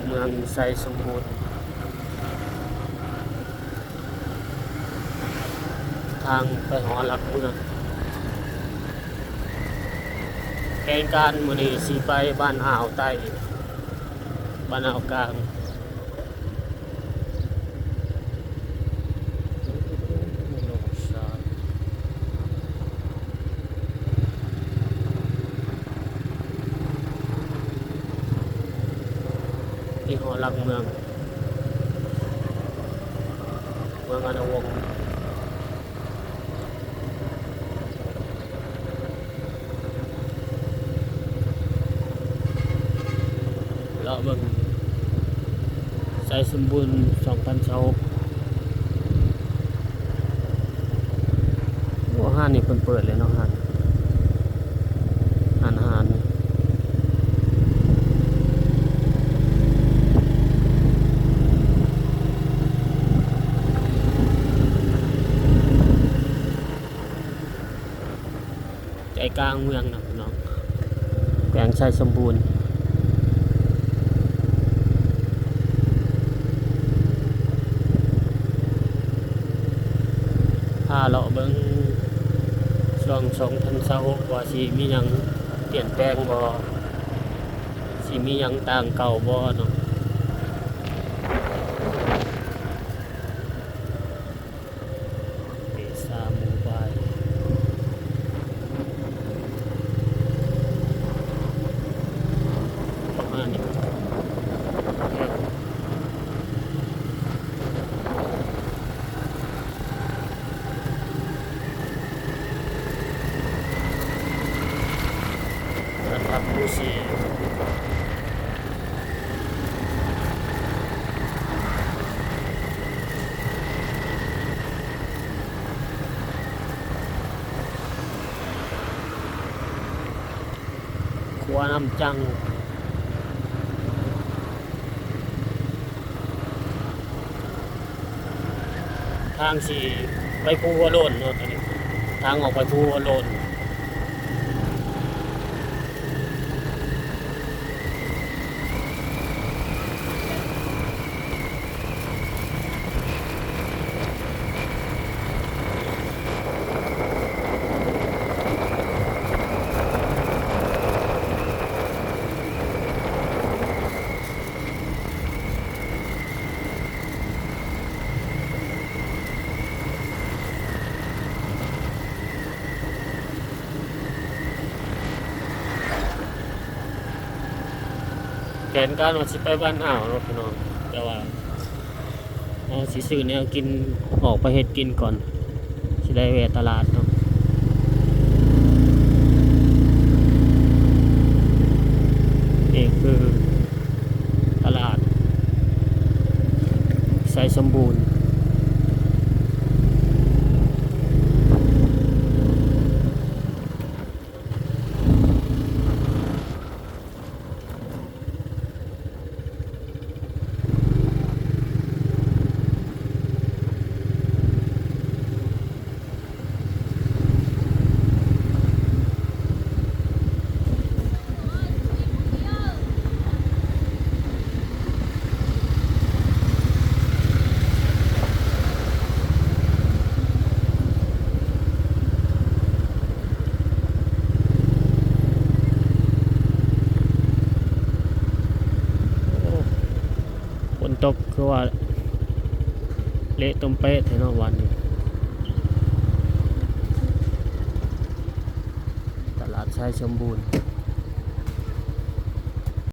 เมืองไซสมบูรณ์ทางไปหอหลักเมืองแผนการมื้อนี้สิไปบ้านอ่าวใต้บ้านอ่าวกลางที่หอหลักเมืองอนวงศ์เราเบิ่งไซสมบูรณ์2026ว่าห้านนี่เพิ่นเปิดเลยเนาะห้านอาหารใจกลางเมืองนะพี่น้องแขวงไซสมบูรณ์ถ้าเราเบิ่งช่วง2026ว่าสิมีหยังเปลี่ยนแปลงบ่สิมีหยังต่างเก่าบ่เนาะเดซ่าโมบายประมาณนี้นะครับดูสิครัวน้ำจังทางสิไปภูหัวโล้นเนาะตอนนี้ทางออกไปภูหัวโล้นแผนการว่าสิไปบ้านอ่าวเนาะพี่น้องแต่ว่าเอาสิซื้อแนวกินออกไปเฮ็ดกินก่อนสิได้แวะตลาดเนาะนี่คือตลาดไซสมบูรณ์ฝนตกคือว่าเละตุ้มเป๊ะแถววันนี้ตลาดไซสมบูรณ์